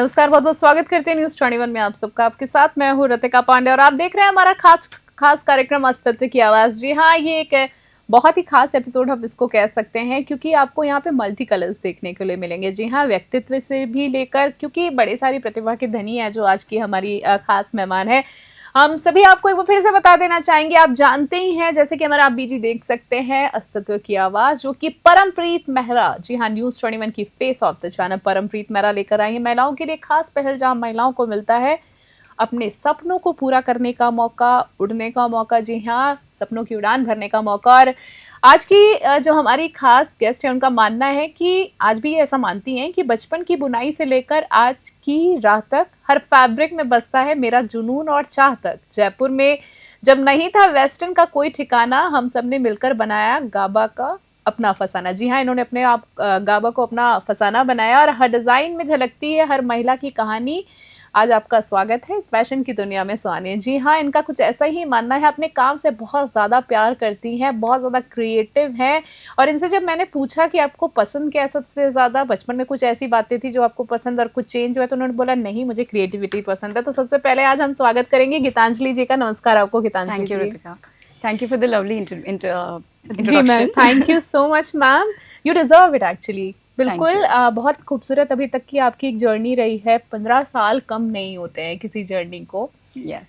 नमस्कार, बहुत बहुत स्वागत करते हैं न्यूज़ 21 में आप सबका। आपके साथ मैं हूँ रतिका पांडे और आप देख रहे हैं हमारा खास कार्यक्रम अस्तित्व की आवाज़। जी हाँ, ये एक बहुत ही खास एपिसोड हम इसको कह सकते हैं क्योंकि आपको यहाँ पे मल्टी कलर्स देखने के लिए मिलेंगे। जी हाँ, व्यक्तित्व से भी लेकर, क्योंकि बड़े सारी प्रतिभा के धनी है जो आज की हमारी खास मेहमान है। हम सभी आपको एक बार फिर से बता देना चाहेंगे, आप जानते ही हैं, जैसे कि हमारा आप बीजी देख सकते हैं अस्तित्व की आवाज, जो कि परमप्रीत मेहरा, जी हाँ, न्यूज़ 21 की face of the channel Parampreet Mehra लेकर आई है महिलाओं के लिए खास पहल, जहां महिलाओं को मिलता है अपने सपनों को पूरा करने का मौका, उड़ने का मौका। जी हाँ, सपनों की उड़ान भरने का मौका। और आज की जो हमारी खास गेस्ट है, उनका मानना है कि आज भी ये ऐसा मानती हैं कि बचपन की बुनाई से लेकर आज की रात तक हर फैब्रिक में बसता है मेरा जुनून और चाह तक। जयपुर में जब नहीं था वेस्टर्न का कोई ठिकाना, हम सब ने मिलकर बनाया गाबा का अपना फसाना। जी हाँ, इन्होंने अपने आप गाबा को अपना फसाना बनाया और हर डिजाइन में झलकती है हर महिला की कहानी। आज आपका स्वागत है इस फैशन की दुनिया में सुहानी। जी हाँ, इनका कुछ ऐसा ही मानना है, अपने काम से बहुत ज़्यादा प्यार करती हैं, बहुत ज़्यादा क्रिएटिव हैं। और इनसे जब मैंने पूछा कि आपको पसंद क्या है सबसे ज़्यादा, बचपन में कुछ ऐसी बातें थी जो आपको पसंद और कुछ चेंज हुआ, तो उन्होंने बोला नहीं, मुझे क्रिएटिविटी पसंद है। तो सबसे पहले आज हम स्वागत करेंगे गीतांजलि जी का। नमस्कार आपको Geetanjali ji. Thank you for the lovely introduction. जी ma'am, thank you so much ma'am, you deserve it actually. बिल्कुल, बहुत खूबसूरत अभी तक की आपकी एक जर्नी रही है। 15 साल कम नहीं होते हैं किसी जर्नी को। Yes.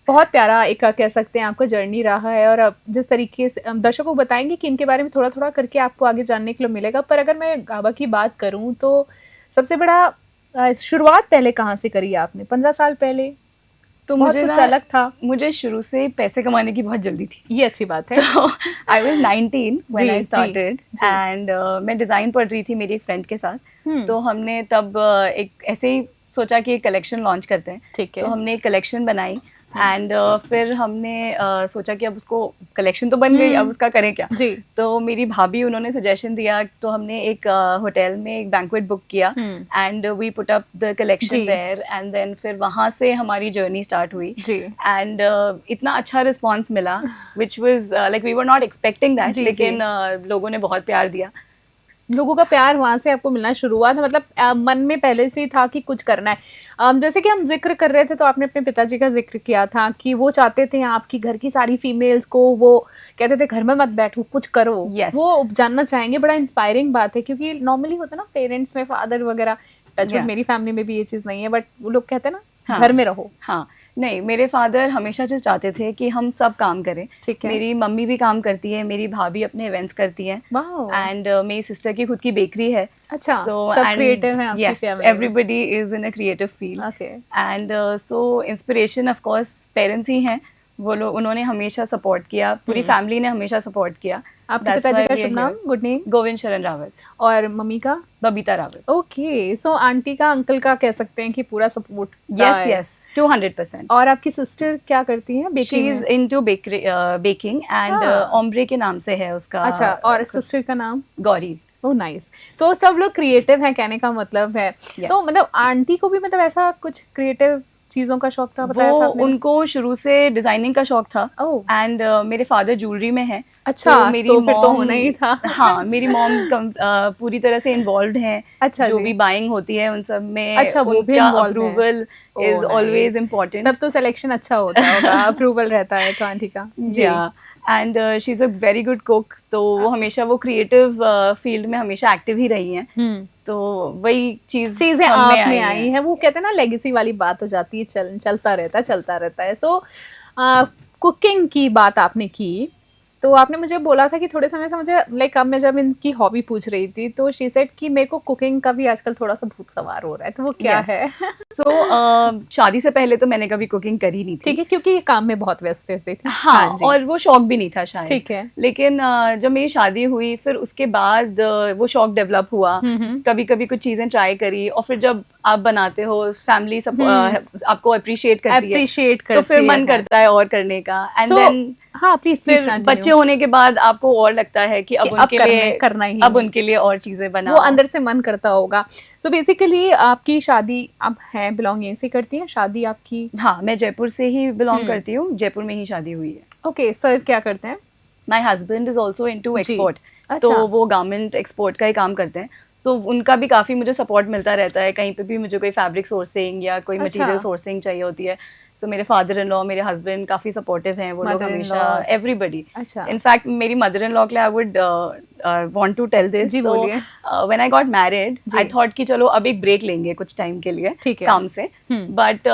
बहुत प्यारा एक कह सकते हैं आपका जर्नी रहा है। और अब जिस तरीके से दर्शकों को बताएंगे कि इनके बारे में थोड़ा थोड़ा करके आपको आगे जानने के लिए मिलेगा। पर अगर मैं गाबा की बात करूं तो सबसे बड़ा शुरुआत पहले कहाँ से करी आपने? 15 साल पहले तो मुझे कुछ अलग था। मुझे शुरू से पैसे कमाने की बहुत जल्दी थी। ये अच्छी बात है। तो I was 19 when I started and मैं डिज़ाइन पढ़ रही थी मेरी एक फ्रेंड के साथ। तो हमने तब एक ऐसे ही सोचा कि एक कलेक्शन लॉन्च करते हैं। ठीक है। तो हमने एक कलेक्शन बनाई एंड फिर हमने सोचा कि अब उसको कलेक्शन तो बन गई, अब उसका करें क्या। जी। तो मेरी भाभी, उन्होंने सजेशन दिया, तो हमने एक होटल में एक बैंक्वेट बुक किया and we put up the collection there and then फिर वहाँ से हमारी जर्नी स्टार्ट हुई। एंड इतना अच्छा रिस्पॉन्स मिला which was like we were not expecting that, लेकिन लोगों ने बहुत प्यार दिया। लोगों का प्यार वहाँ से आपको मिलना शुरू हुआ था, मतलब मन में पहले से ही था कि कुछ करना है। जैसे कि हम जिक्र कर रहे थे तो आपने अपने पिताजी का जिक्र किया था कि वो चाहते थे आपकी घर की सारी फीमेल्स को, वो कहते थे घर में मत बैठो, कुछ करो। वो जानना चाहेंगे। बड़ा इंस्पायरिंग बात है क्योंकि नॉर्मली होता है ना पेरेंट्स में, फादर वगैरह, मेरी फैमिली में भी ये चीज़ नहीं है, बट वो लोग कहते हैं ना घर में रहो। हाँ, नहीं, मेरे फादर हमेशा से चाहते थे कि हम सब काम करें। मेरी मम्मी भी काम करती है, मेरी भाभी अपने इवेंट्स करती हैं एंड मेरी सिस्टर की खुद की बेकरी है। अच्छा, सब क्रिएटिव हैं आपकी family. Everybody is in a creative field and so inspiration of course parents ही हैं। वो लोग, उन्होंने हमेशा सपोर्ट किया, पूरी फैमिली ने हमेशा सपोर्ट किया। आपके पिताजी का शुभ नाम? Good name? गोविंद शरण रावत। और मम्मी का? बबीता रावत। ओके, सो आंटी का, अंकल का कह सकते हैं कि पूरा सपोर्ट। यस 200%। और आपकी सिस्टर क्या करती हैं? She is into baking and ombre के नाम से है उसका। अच्छा, और सिस्टर का नाम? गौरी। Oh nice. तो सब लोग क्रिएटिव हैं, कहने का मतलब है। तो मतलब आंटी को भी मतलब ऐसा कुछ क्रिएटिव चीजों का शौक था, बताया था आपने? उनको शुरू से डिजाइनिंग का शौक था एंड मेरे फादर ज्वेलरी में हैं। अच्छा, तो मेरी तो फिर तो होना ही था। हाँ, मेरी मॉम पूरी तरह से इन्वॉल्व्ड हैं। अच्छा, जो भी बाइंग होती है उन सब में। अच्छा, उनका अप्रूवल इज ऑलवेज इम्पोर्टेंट। तब तो सिलेक्शन अच्छा होता होगा। अप्रूवल रहता है तो आंटी का। जी, and she is a very good cook. तो वो हमेशा, वो क्रिएटिव फील्ड में हमेशा एक्टिव ही रही हैं। तो वही चीजें आप में आई है। वो कहते हैं ना लेगेसी वाली बात हो जाती है, चलता रहता है। सो कुकिंग की बात आपने की, तो आपने मुझे बोला था कि थोड़े समय से मुझे लाइक, अब मैं जब इनकी हॉबी पूछ रही थी तो शी सेड कि मेरे को कुकिंग का भी आजकल थोड़ा सा भूत सवार हो रहा है। तो वो क्या है? सो शादी से पहले तो मैंने कभी कुकिंग करी नहीं थी। ठीक है, क्योंकि ये काम में बहुत व्यस्त रहती थी। हाँ, और वो शौक भी नहीं था शायद। ठीक है। लेकिन जब मेरी शादी हुई फिर उसके बाद वो शौक डेवलप हुआ। कभी कभी कुछ चीजें ट्राई करी और फिर जब आप बनाते हो, फैमिली सब आपको अप्रिशिएट करती है, तो फिर मन करता है और करने का। एंड देन हाँ, प्लीज फिर बच्चे होने के बाद आपको और लगता है कि अब उनके लिए करना ही, अब उनके लिए और चीजें बनाओ। वो अंदर से मन करता होगा। सो बेसिकली आपकी शादी अब है, बिलोंग यहीं से करती हैं शादी आपकी? हाँ, मैं जयपुर से ही बिलोंग करती हूँ, जयपुर में ही शादी हुई है। ओके, सर क्या करते हैं? My husband is also into export. तो वो गारमेंट एक्सपोर्ट का ही काम करते हैं। सो उनका भी काफ़ी मुझे सपोर्ट मिलता रहता है, कहीं पे भी मुझे कोई फैब्रिक सोर्सिंग या कोई मटेरियल सोर्सिंग चाहिए होती है। सो मेरे फादर इन लॉ, मेरे हस्बैंड काफ़ी सपोर्टिव हैं, वो लोग हमेशा, एवरीबडी। इनफैक्ट मेरी मदर इन लॉ के लिए I would want to tell this, so when I got married I thought कि चलो अब एक ब्रेक लेंगे कुछ टाइम के लिए काम से, बट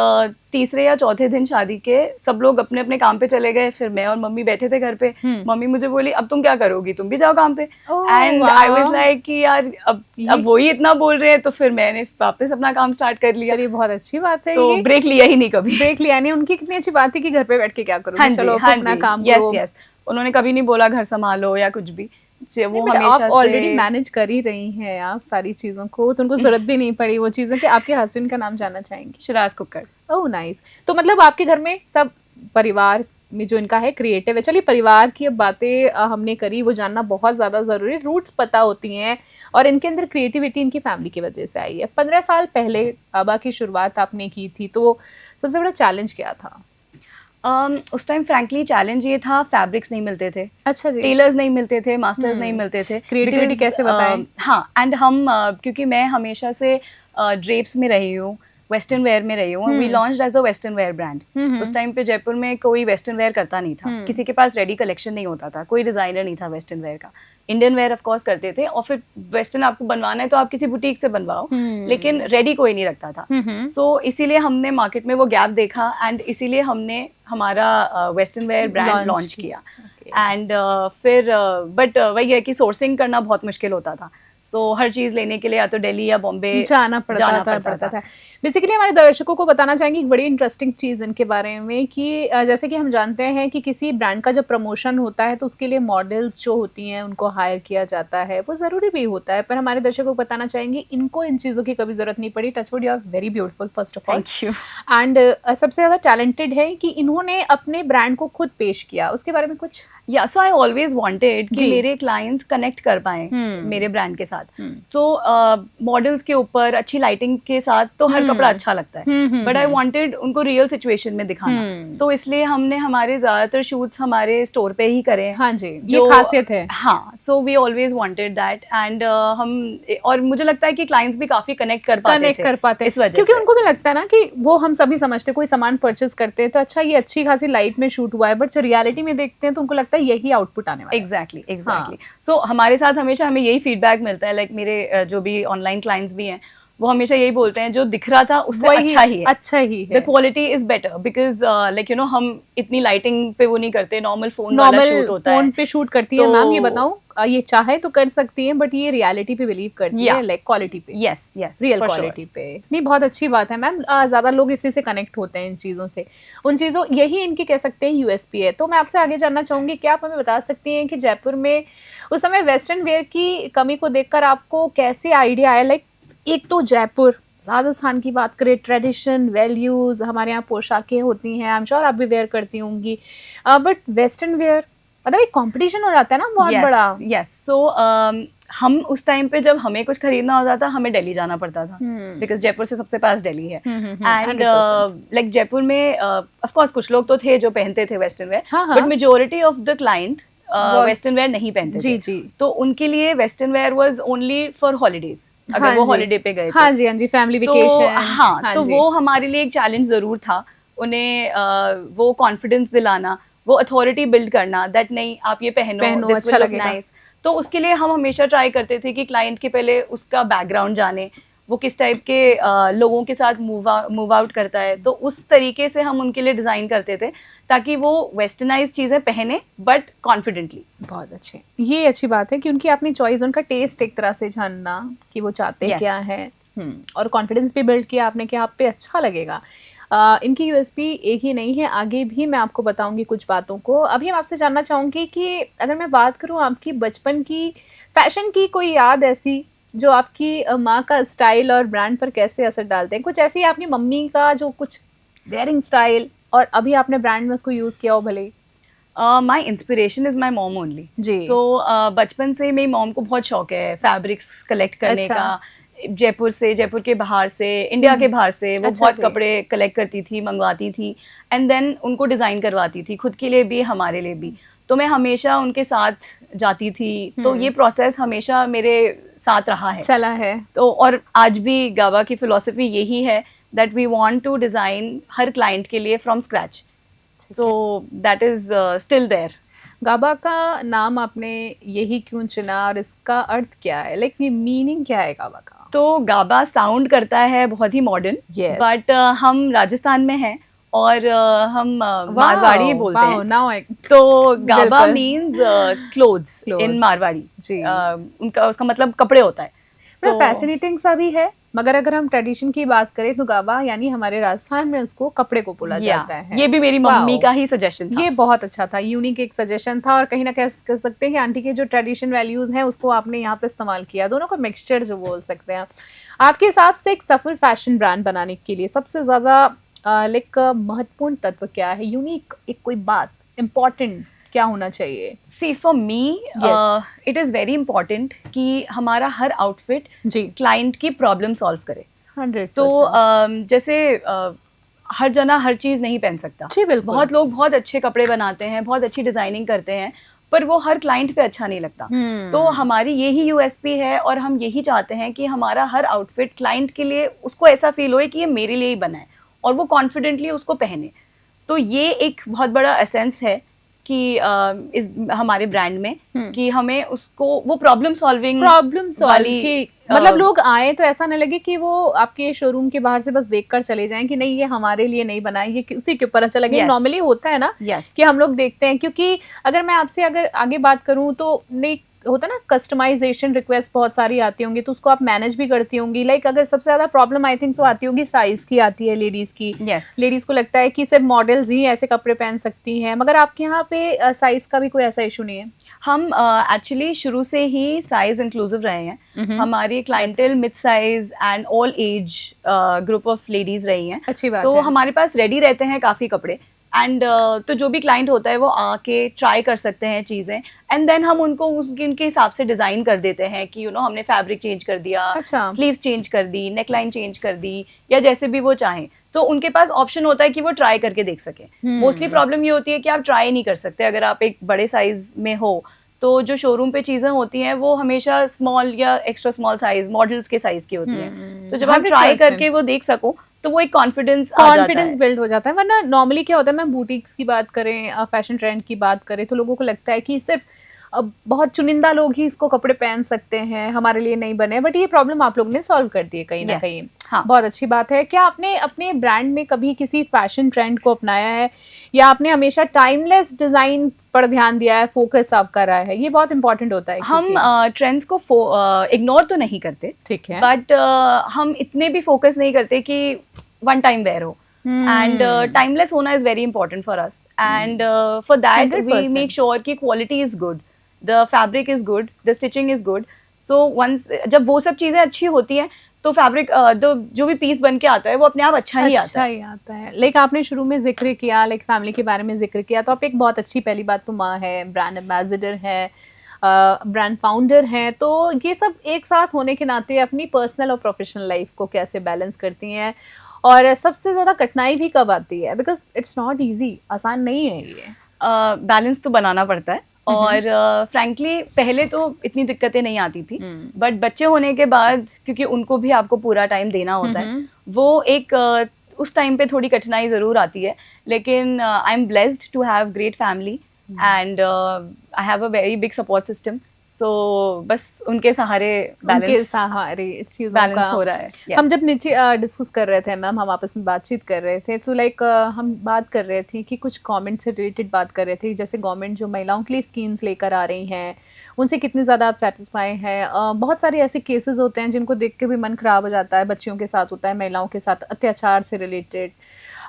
तीसरे या चौथे दिन शादी के सब लोग अपने अपने काम पे चले गए, फिर मैं और मम्मी बैठे थे घर पे। मम्मी मुझे बोली अब तुम क्या करोगी, तुम भी जाओ काम पे। एंड आई वाज लाइक कि यार अब वही इतना बोल रहे हैं, तो फिर मैंने वापस अपना काम स्टार्ट कर लिया। चलिए बहुत अच्छी बात है, तो ब्रेक लिया ही नहीं कभी। ब्रेक लिया नहीं, उनकी कितनी अच्छी बात है कि घर पे बैठ के क्या करोगे, चलो अपना काम करो। यस, उन्होंने कभी नहीं बोला घर संभालो या कुछ भी, वो हमेशा आप ऑलरेडी मैनेज कर ही रही हैं आप सारी चीजों को, तो उनको जरूरत भी नहीं पड़ी वो चीजें। कि आपके हस्बैंड का नाम जानना चाहेंगे? शिराज कुक्कड़। ओह नाइस। तो मतलब आपके घर में सब परिवार में जो इनका है क्रिएटिव है। चलिए परिवार की अब बातें हमने करी, वो जानना बहुत ज़्यादा ज़रूरी, रूट्स पता होती हैं और इनके अंदर क्रिएटिविटी इनकी फैमिली की वजह से आई है। 15 साल पहले आबा की शुरुआत आपने की थी, तो सबसे बड़ा चैलेंज क्या था? उस टाइम फ्रैंकली चैलेंज ये था, फैब्रिक्स नहीं मिलते थे। अच्छा जी। टेलर्स नहीं मिलते थे, मास्टर्स नहीं मिलते थे। क्रिएटिविटी कैसे बताएं? हाँ, एंड हम क्योंकि मैं हमेशा से ड्रेप्स में रही हूँ, वेस्टर्न वेयर में रही हूँ। We launched as a western wear brand. उस टाइम पे जयपुर में कोई वेस्टर्न वेयर करता नहीं था, किसी के पास रेडी कलेक्शन नहीं होता था, कोई डिजाइनर नहीं था वेस्टर्न वेयर का। इंडियन वेयर ऑफ कोर्स करते थे, और फिर वेस्टर्न आपको बनवाना है तो आप किसी बुटीक से बनवाओ, लेकिन रेडी कोई नहीं रखता था। सो इसीलिए हमने मार्केट में वो गैप देखा, एंड इसीलिए हमने हमारा वेस्टर्न वेयर ब्रांड लॉन्च किया। एंड फिर बट वही है कि सोर्सिंग करना बहुत मुश्किल होता था। सो हर चीज लेने के लिए या तो दिल्ली या बॉम्बे जाना पड़ता था। बेसिकली हमारे दर्शकों को बताना चाहेंगे एक बड़ी इंटरेस्टिंग चीज़ इनके बारे में कि जैसे कि हम जानते हैं कि किसी ब्रांड का जब प्रमोशन होता है तो उसके लिए मॉडल्स जो होती हैं उनको हायर किया जाता है, वो ज़रूरी भी होता है, पर हमारे दर्शकों को बताना चाहेंगे इनको इन चीज़ों की कभी ज़रूरत नहीं पड़ी। Touch wood, you are very beautiful first of all, thank you. And सबसे ज़्यादा टैलेंटेड है कि इन्होंने अपने ब्रांड को खुद पेश किया, उसके बारे में कुछ? या सो आई ऑलवेज वांटेड कि मेरे क्लाइंट्स कनेक्ट कर पाएं मेरे ब्रांड के साथ। तो मॉडल्स के ऊपर अच्छी लाइटिंग के साथ तो हर कपड़ा अच्छा लगता है, बट आई वांटेड उनको रियल सिचुएशन में दिखाना। तो इसलिए हमने हमारे ज्यादातर शूट्स हमारे स्टोर पे ही करे। हाँ जी, जो खासियत है। हाँ, so we always wanted that, and हम, और मुझे लगता है कि क्लाइंट्स भी काफी कनेक्ट कर पाते इस वजह, क्योंकि उनको भी लगता है ना कि वो हम सभी समझते, कोई सामान परचेज करते हैं तो अच्छा ये अच्छी खासी लाइट में शूट हुआ है, बट जब रियलिटी में देखते हैं तो उनको लगता है यही आउटपुट आने वाला है। एग्जैक्टली। सो हमारे साथ हमेशा हमें यही फीडबैक मिलता है, लाइक मेरे जो भी ऑनलाइन क्लाइंट्स भी हैं वो हमेशा यही बोलते हैं जो दिख रहा था उससे अच्छा ही है। The quality is better because like you no हम इतनी लाइटिंग पे वो नहीं करते, नॉर्मल फोन वाला शूट होता है। फोन पे शूट करती है मैम, ये बताऊं ये चाहे तो कर सकती हैं, बट ये रियलिटी पे बिलीव करती है, लाइक क्वालिटी पे। यस, रियल क्वालिटी पे। नहीं, बहुत अच्छी बात है मैम, ज्यादा लोग इसी से कनेक्ट होते हैं इन चीजों से, उन चीजों, यही इनकी कह सकते हैं यूएसपी है। तो मैं आपसे आगे जानना चाहूंगी, क्या आप हमें बता सकती हैं कि जयपुर में उस समय वेस्टर्न वेयर की कमी को देखकर आपको कैसे आइडिया आया? लाइक एक तो जयपुर, राजस्थान की बात करें, ट्रेडिशन, वैल्यूज, हमारे यहाँ पोशाकें होती हैं, आई एम श्योर आप भी वेयर करती होंगी, बट वेस्टर्न वेयर मतलब एक कंपटीशन हो जाता है ना बहुत बड़ा। यस, सो हम उस टाइम पे जब हमें कुछ खरीदना होता था हमें दिल्ली जाना पड़ता था, बिकॉज जयपुर से सबसे पास दिल्ली है। एंड लाइक जयपुर में ऑफ कोर्स कुछ लोग तो थे जो पहनते थे western wear, but majority of the client western wear नहीं पहनते थे। तो उनके लिए western wear was only for holidays, अगर वो हॉलीडे पे गए। हाँ जी, फैमिली वेकेशन। तो वो हमारे लिए एक चैलेंज जरूर था, उन्हें वो कॉन्फिडेंस दिलाना, वो अथॉरिटी बिल्ड करना, दैट नहीं आप ये पहनो दिस विल लुक नाइस। तो उसके लिए हम हमेशा ट्राई करते थे कि क्लाइंट के पहले उसका बैकग्राउंड जाने, वो किस टाइप के लोगों के साथ मूव आउट करता है, तो उस तरीके से हम उनके लिए डिज़ाइन करते थे ताकि वो वेस्टर्नाइज चीज़ें पहने बट कॉन्फिडेंटली। बहुत अच्छे, ये अच्छी बात है कि उनकी अपनी चॉइस, उनका टेस्ट एक तरह से जानना कि वो चाहते क्या है, और कॉन्फिडेंस भी बिल्ड किया आपने कि आप पे अच्छा लगेगा। इनकी यूएसपी एक ही नहीं है, आगे भी मैं आपको बताऊंगी कुछ बातों को। अभी हम आपसे जानना चाहूँगी कि अगर मैं बात करूँ आपकी बचपन की फैशन की कोई याद ऐसी जो आपकी माँ का स्टाइल और ब्रांड पर कैसे असर डालते हैं, कुछ ऐसी आपकी मम्मी का जो कुछ वेयरिंग स्टाइल और अभी आपने ब्रांड में उसको यूज़ किया हो भले? My inspiration is my mom only. So बचपन से मेरी मॉम को बहुत शौक है फैब्रिक्स कलेक्ट करने का, जयपुर से, जयपुर के बाहर से, इंडिया के बाहर से वो बहुत कपड़े कलेक्ट करती थी, मंगवाती थी, एंड देन उनको डिज़ाइन करवाती थी, खुद के लिए भी हमारे लिए भी। तो मैं हमेशा उनके साथ जाती थी, तो ये प्रोसेस हमेशा मेरे साथ रहा है, चला है। तो और आज भी गाबा की फिलॉसफी यही है that we want to design हर क्लाइंट के लिए from scratch, so that is still there. Gaba का नाम आपने यही क्यों चुना और इसका अर्थ क्या है, लाइक मीनिंग क्या है गाबा का? तो गाबा साउंड करता है बहुत ही मॉडर्न, बट हम राजस्थान में हैं और हम मारवाड़ी बोलते हैं, तो गाबा मीन्स क्लोथ्स इन मारवाड़ी, उनका उसका मतलब कपड़े होता है। तो फैसिनेटिंग सा भी है, मगर अगर हम ट्रेडिशन की बात करें तो गाबा यानी हमारे राजस्थान में उसको कपड़े को बोला जाता है। ये भी मेरी मम्मी का ही सजेशन था। ये बहुत अच्छा था, यूनिक एक सजेशन था, और कहीं ना कह सकते हैं कि आंटी के जो ट्रेडिशन वैल्यूज हैं उसको आपने यहाँ पे इस्तेमाल किया, दोनों का मिक्सचर जो बोल सकते हैं। आपके हिसाब से एक सफल फैशन ब्रांड बनाने के लिए सबसे ज्यादा लाइक महत्वपूर्ण तत्व क्या है, यूनिक एक कोई बात इम्पोर्टेंट क्या होना चाहिए? See for me it is very important कि हमारा हर आउटफिट क्लाइंट की प्रॉब्लम सॉल्व करे। 100%। तो जैसे हर जना हर चीज़ नहीं पहन सकता। बहुत लोग बहुत अच्छे कपड़े बनाते हैं, बहुत अच्छी डिजाइनिंग करते हैं, पर वो हर क्लाइंट पे अच्छा नहीं लगता। तो हमारी यही यूएसपी है और हम यही चाहते हैं कि हमारा हर आउटफिट क्लाइंट के लिए उसको ऐसा फील होए कि ये मेरे लिए ही बना है और वो कॉन्फिडेंटली उसको पहने। तो ये एक बहुत बड़ा एसेंस है कि इस हमारे ब्रांड में कि हमें उसको वो प्रॉब्लम सॉल्विंग वाली मतलब लोग आए तो ऐसा न लगे कि वो आपके शोरूम के बाहर से बस देखकर चले जाएं कि नहीं ये हमारे लिए नहीं बना है, ये किसी के ऊपर अच्छा लगे। नॉर्मली होता है ना कि हम लोग देखते हैं, क्योंकि अगर मैं आपसे अगर आगे बात करूं तो नहीं होता ना, कस्टमाइजेशन रिक्वेस्ट बहुत सारी आती होंगी तो उसको आप मैनेज भी करती होंगी। लाइक अगर सबसे ज्यादा प्रॉब्लम आई थिंक सो आती होगी साइज की, आती है लेडीज की। लेडीज को लगता है कि सिर्फ मॉडल्स ही ऐसे कपड़े पहन सकती हैं, मगर आपके यहाँ पे साइज का भी कोई ऐसा इशू नहीं है? हम एक्चुअली शुरू से ही साइज इंक्लूसिव रहे हैं। हमारी clientele mid size and all age group of ladies रही हैं। अच्छी बात तो है। हमारे पास रेडी रहते हैं काफ़ी कपड़े, एंड तो जो भी क्लाइंट होता है वो आके ट्राई कर सकते हैं चीज़ें, एंड देन हम उनको उनके हिसाब से डिज़ाइन कर देते हैं कि हमने फैब्रिक चेंज कर दिया, स्लीव्स चेंज कर दी, नेकलाइन चेंज कर दी, या जैसे भी वो चाहें। तो उनके पास ऑप्शन होता है कि वो ट्राई करके देख सकें। मोस्टली प्रॉब्लम ये होती है कि आप ट्राई नहीं कर सकते अगर आप एक बड़े साइज में हो, तो जो शोरूम पे चीज़ें होती हैं वो हमेशा स्मॉल या एक्स्ट्रा स्मॉल साइज मॉडल्स के साइज की होती हैं। तो जब आप ट्राई करके वो देख सको तो वो एक कॉन्फिडेंस बिल्ड हो जाता है। वरना नॉर्मली क्या होता है, मैं बुटीक्स की बात करें, फैशन ट्रेंड की बात करें, तो लोगों को लगता है कि सिर्फ अब बहुत चुनिंदा लोग ही इसको कपड़े पहन सकते हैं, हमारे लिए नहीं बने। बट ये प्रॉब्लम आप लोगों ने सॉल्व कर दी है कहीं ना कहीं। हाँ। बहुत अच्छी बात है। क्या आपने अपने ब्रांड में कभी किसी फैशन ट्रेंड को अपनाया है, या आपने हमेशा टाइमलेस डिजाइन पर ध्यान दिया है, फोकस आपका रहा है? ये बहुत इंपॉर्टेंट होता है। हम ट्रेंड्स को इग्नोर तो नहीं करते, ठीक है, बट हम इतने भी फोकस नहीं करते कि वन टाइम वेयर हो, and timeless होना is very important for us, and for that 100%. we make sure कि quality is good, the fabric is good, the stitching is good, so once जब वो सब चीज़ें अच्छी होती हैं तो फैब्रिक जो भी पीस बन के आता है वो अपने आप अच्छा ही आता है। लाइक आपने शुरू में जिक्र किया, लाइक फैमिली के बारे में जिक्र किया, तो आप एक बहुत अच्छी पहली बात तो माँ है, ब्रांड एम्बेसडर है, ब्रांड फाउंडर हैं, तो ये सब एक साथ होने के नाते अपनी पर्सनल और प्रोफेशनल लाइफ को कैसे बैलेंस करती हैं, और सबसे ज़्यादा कठिनाई भी कब आती है? बिकॉज इट्स नॉट ईजी, आसान नहीं है ये। बैलेंस तो बनाना पड़ता है, और फ्रैंकली पहले तो इतनी दिक्कतें नहीं आती थी, बट बच्चे होने के बाद क्योंकि उनको भी आपको पूरा टाइम देना होता है, वो एक उस टाइम पे थोड़ी कठिनाई ज़रूर आती है। लेकिन I am blessed to have great family, and I have a very big support system, so बस उनके सहारे बैलेंस हो रहा है। हम जब नीचे डिस्कस कर रहे थे मैम, हम आपस में बातचीत कर रहे थे, तो लाइक हम बात कर रहे थे कि कुछ गवर्नमेंट से रिलेटेड बात कर रहे थे, जैसे गवर्नमेंट जो महिलाओं के लिए स्कीम्स लेकर आ रही हैं उनसे कितनी ज़्यादा आप सेटिस्फाई हैं। बहुत सारे ऐसे केसेस होते हैं जिनको देख के भी मन ख़राब हो जाता है, बच्चियों के साथ होता है, महिलाओं के साथ अत्याचार से रिलेटेड।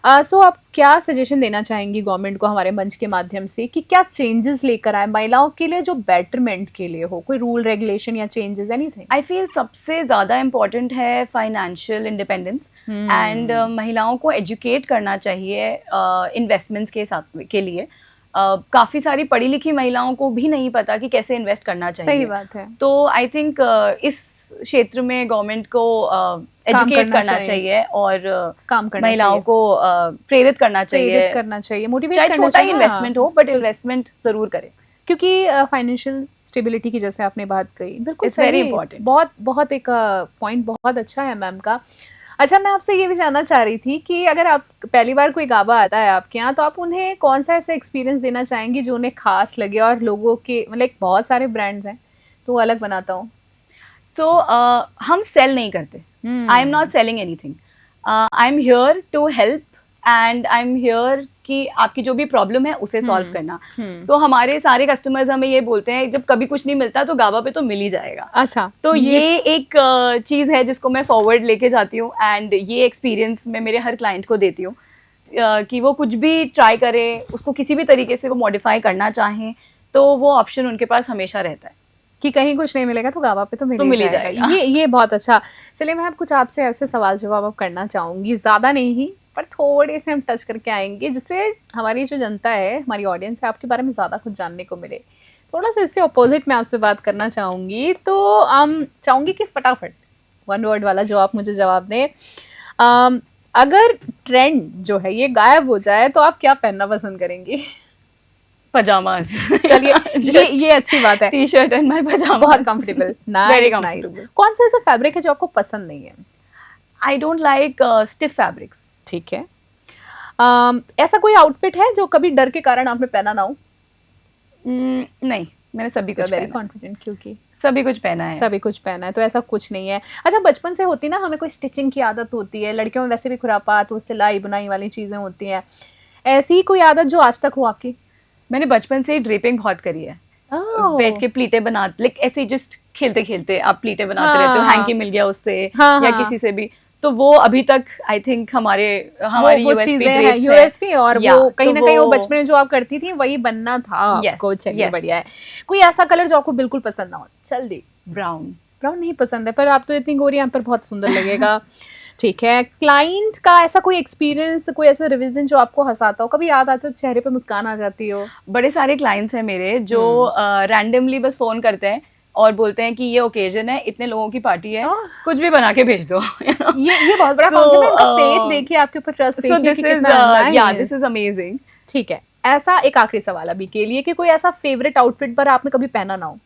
सो आप क्या सजेशन देना चाहेंगी गवर्नमेंट को हमारे मंच के माध्यम से कि क्या चेंजेस लेकर आए महिलाओं के लिए जो बेटरमेंट के लिए हो, कोई रूल रेगुलेशन या चेंजेस, एनीथिंग? आई फील सबसे ज़्यादा इम्पोर्टेंट है फाइनेंशियल इंडिपेंडेंस, एंड महिलाओं को एजुकेट करना चाहिए इन्वेस्टमेंट्स के लिए। काफ़ी सारी पढ़ी लिखी महिलाओं को भी नहीं पता कि कैसे इन्वेस्ट करना चाहिए। सही बात है। तो आई थिंक इस क्षेत्र में गवर्नमेंट को एजुकेट करना चाहिए और महिलाओं को प्रेरित करना चाहिए, मोटिवेट करना चाहिए। चाहे छोटा ही इन्वेस्टमेंट हो, बट इन्वेस्टमेंट जरूर करें। क्योंकि फाइनेंशियल स्टेबिलिटी की जैसे आपने बात कही, बिल्कुल इट्स वेरी इंपॉर्टेंट। बहुत बहुत एक पॉइंट बहुत अच्छा है मैम का। अच्छा, मैं आपसे ये भी जानना चाह रही थी कि अगर आप पहली बार कोई गाबा आता है आपके यहाँ, तो आप उन्हें कौन सा ऐसा एक्सपीरियंस देना चाहेंगी जो उन्हें खास लगे, और लोगों के मतलब बहुत सारे ब्रांड्स हैं तो अलग बनाता हूँ। सो हम सेल नहीं करते, I am not selling anything, I am here to help and I am here कि आपकी जो भी प्रॉब्लम है उसे सॉल्व करना। सो हमारे सारे कस्टमर्स हमें ये बोलते हैं जब कभी कुछ नहीं मिलता तो गाबा पे तो मिल ही जाएगा। अच्छा, तो ये एक चीज़ है जिसको मैं फॉरवर्ड लेके जाती हूँ, एंड ये एक्सपीरियंस मैं मेरे हर क्लाइंट को देती हूँ कि वो कुछ भी ट्राई करें, उसको किसी भी तरीके से वो मॉडिफाई करना चाहें तो वो ऑप्शन उनके पास हमेशा रहता है कि कहीं कुछ नहीं मिलेगा तो गाबा पे तो मिल ही जाएगा। ये बहुत अच्छा। चलिए, मैं कुछ आपसे ऐसे सवाल जवाब अब करना चाहूँगी, ज़्यादा नहीं पर थोड़े से हम टच करके आएंगे जिससे हमारी जो जनता है, हमारी ऑडियंस है, आपके बारे में ज़्यादा कुछ जानने को मिले। थोड़ा सा इससे अपोजिट मैं आपसे बात करना चाहूँगी, तो चाहूँगी कि फटाफट 1 वर्ड वाला जो आप मुझे जवाब दें। अगर ट्रेंड जो है ये गायब हो जाए तो आप क्या पहनना पसंद करेंगी? पजामास। चलिए, ये अच्छी बात है। टी शर्ट एंड माय पजामा, बहुत कंफर्टेबल, नाइस। कौन सा ऐसा फैब्रिक है जो आपको पसंद नहीं है? I don't like stiff fabrics. ठीक है। ऐसा कोई आउटफिट है जो कभी डर के कारण आपने पहना ना हो? नहीं, मैंने सभी कुछ वेरी कॉन्फिडेंट, क्योंकि सभी कुछ पहना है। सभी कुछ पहना है, तो ऐसा कुछ नहीं है। अच्छा, बचपन से होती ना हमें कोई स्टिचिंग की आदत होती है, लड़कियों में वैसे भी खुरापात, वो सिलाई बुनाई वाली चीजें होती हैं, ऐसी कोई आदत जो आज तक हो आपकी? मैंने बचपन से ही ड्रेपिंग बहुत करी है। बैठ के प्लीटे बना, लाइक ऐसे जस्ट खेलते खेलते आप प्लीटे बनाते रहते हो, हैंकी मिल गया उससे या किसी से भी, तो वो अभी तक आई थिंक हमारी यूएसपी और वो कहीं ना कहीं वो बचपन में जो आप करती थी वही बनना था आपको। चलिए, बढ़िया है। कोई ऐसा कलर जो आपको बिल्कुल पसंद ना हो? जल्दी। ब्राउन नहीं पसंद है, पर आप तो इतनी गोरी, यहाँ पर बहुत सुंदर लगेगा। ठीक है। क्लाइंट का ऐसा कोई एक्सपीरियंस, कोई ऐसा रिवीजन जो आपको हंसाता हो, कभी याद आते हो, चेहरे पे मुस्कान आ जाती हो? बड़े सारे क्लाइंट्स हैं मेरे जो रैंडमली बस फोन करते हैं और बोलते हैं कि ये ओकेजन है, इतने लोगों की पार्टी है, कुछ भी बना के भेज दो। ये बहुत बड़ा कॉम्प्लीमेंट है। फेथ देखिए, आपके ऊपर ट्रस्ट देखिए कि कितना दिस इज अमेजिंग। ठीक है। ऐसा एक आखिरी सवाल अभी के लिए कि कोई ऐसा फेवरेट आउटफिट पर आपने कभी पहना ना हो?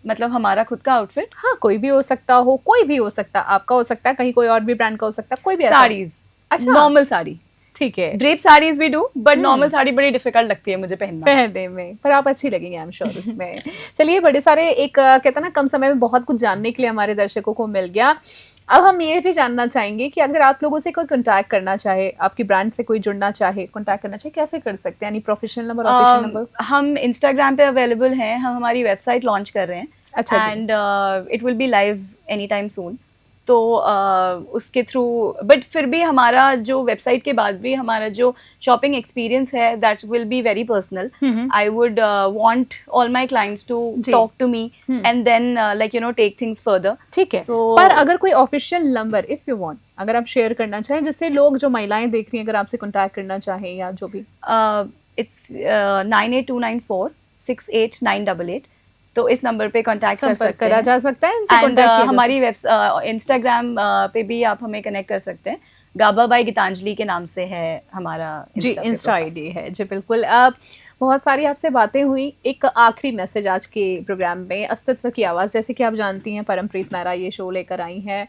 मतलब हमारा खुद का आउटफिट? हाँ, कोई भी हो सकता हो, कोई भी हो सकता, आपका हो सकता है, कहीं कोई और भी ब्रांड का हो सकता है, कोई भी ऐसा। साड़ीज। अच्छा, नॉर्मल साड़ी। ठीक है। ड्रेप साड़ीज भी डू, बट नॉर्मल साड़ी बड़ी डिफिकल्ट लगती है मुझे पहनने में, पर आप अच्छी लगेंगे आई एम श्योर उसमें। चलिए, बड़े सारे एक कहते हैं ना, कम समय में बहुत कुछ जानने के लिए हमारे दर्शकों को मिल गया। अब हम ये भी जानना चाहेंगे कि अगर आप लोगों से कोई कांटेक्ट करना चाहे, आपकी ब्रांड से कोई जुड़ना चाहे, कांटेक्ट करना चाहे, कैसे कर सकते हैं? यानी प्रोफेशनल नंबर, ऑफिशियल नंबर? हम इंस्टाग्राम पे अवेलेबल हैं, हम हमारी वेबसाइट लॉन्च कर रहे हैं। अच्छा, and it will be live any time soon, तो उसके थ्रू, बट फिर भी हमारा जो वेबसाइट के बाद भी हमारा जो शॉपिंग एक्सपीरियंस है that will be very personal. I would want all my clients to talk to me and then like you know take things further. ठीक है। पर अगर कोई official number if you want, अगर आप शेयर करना चाहें, जिससे लोग जो महिलाएं देख रही हैं अगर आपसे कांटेक्ट करना चाहें या जो भी। इट्स 9829468988, तो इस नंबर पे कांटेक्ट कर सकते हैं, करा जा सकता है, इनसे कांटेक्ट किया। हमारी इंस्टाग्राम पे भी आप हमें कनेक्ट कर सकते हैं, गाबा बाय गीतांजलि के नाम से है हमारा जी, इंस्टा आईडी है जी। बिल्कुल। बहुत सारी आपसे बातें हुई। एक आखिरी मैसेज आज के प्रोग्राम में, अस्तित्व की आवाज़, जैसे कि आप जानती हैं परमप्रीत मेहरा ये शो लेकर आई हैं,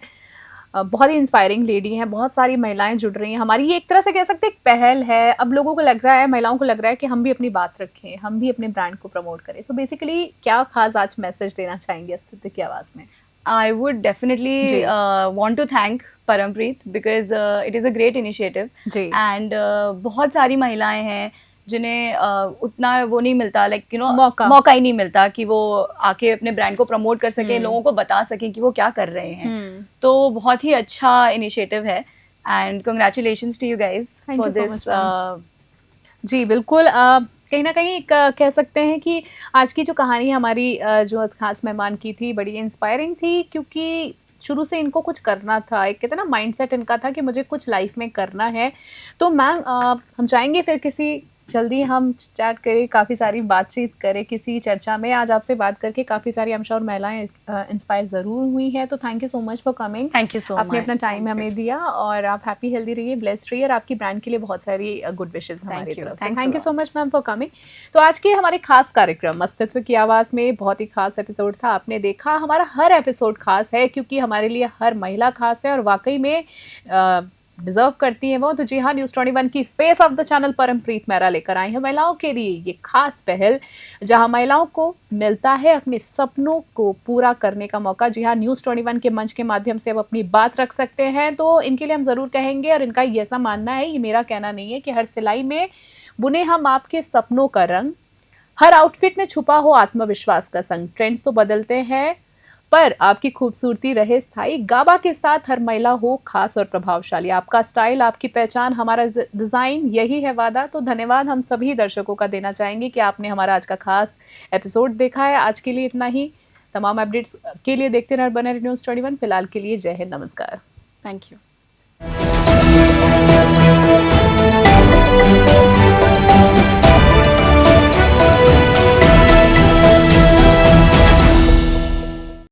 बहुत ही इंस्पायरिंग लेडी हैं, बहुत सारी महिलाएं जुड़ रही हैं। हमारी ये एक तरह से कह सकते हैं एक पहल है। अब लोगों को लग रहा है, महिलाओं को लग रहा है कि हम भी अपनी बात रखें, हम भी अपने ब्रांड को प्रमोट करें। सो बेसिकली क्या खास आज मैसेज देना चाहेंगे अस्तित्व की आवाज़ में? I would definitely want to thank Parampreet because it is a great initiative. And बहुत सारी महिलाएं हैं जिन्हें उतना वो नहीं मिलता, लाइक यू नो मौका ही नहीं मिलता कि वो आके अपने ब्रांड को प्रमोट कर सके, लोगों को बता सके कि वो क्या कर रहे हैं। तो बहुत ही अच्छा इनिशिएटिव है and congratulations to you guys for this. जी बिल्कुल। कहीं ना कहीं कह सकते हैं कि आज की जो कहानी हमारी जो खास मेहमान की थी बड़ी इंस्पायरिंग थी, क्योंकि शुरू से इनको कुछ करना था। एक कहते हैं ना माइंडसेट इनका था कि मुझे कुछ लाइफ में करना है। तो मैम हम चाहेंगे फिर किसी जल्दी हम चैट करें, काफ़ी सारी बातचीत करें किसी चर्चा में। आज आपसे बात करके काफ़ी सारी I'm sure महिलाएं इंस्पायर ज़रूर हुई हैं। तो thank you so much for coming. Thank you so much. आपने अपना टाइम हमें दिया और आप हैप्पी हेल्दी रहिए, ब्लेस्ड रहिए और आपकी ब्रांड के लिए बहुत सारी गुड विशेज़ हमारी तरफ से। Thank you so much ma'am for coming. तो आज के हमारे खास कार्यक्रम अस्तित्व की आवाज़ में बहुत ही खास एपिसोड था। आपने देखा हमारा हर एपिसोड खास है क्योंकि हमारे लिए हर महिला खास है और वाकई में डिजर्व करती है वो। तो जी हाँ, न्यूज़ 21 की face of the channel Parampreet Mehra लेकर आई है महिलाओं के लिए ये खास पहल जहां महिलाओं को मिलता है अपने सपनों को पूरा करने का मौका। जी हाँ, न्यूज़ 21 के मंच के माध्यम से अब अपनी बात रख सकते हैं। तो इनके लिए हम ज़रूर कहेंगे और इनका ये ऐसा मानना है, ये मेरा कहना नहीं है, कि हर सिलाई में बुने हम आपके सपनों का रंग, हर आउटफिट में छुपा हो आत्मविश्वास का संग। ट्रेंड्स तो बदलते हैं पर आपकी खूबसूरती रहे स्थायी। गाबा के साथ हर महिला हो खास और प्रभावशाली। आपका स्टाइल, आपकी पहचान, हमारा डिज़ाइन, यही है वादा। तो धन्यवाद हम सभी दर्शकों का देना चाहेंगे कि आपने हमारा आज का खास एपिसोड देखा है। आज के लिए इतना ही। तमाम अपडेट्स के लिए देखते रहे बने न्यूज़ 21। फिलहाल के लिए जय हिंद, नमस्कार। Thank you.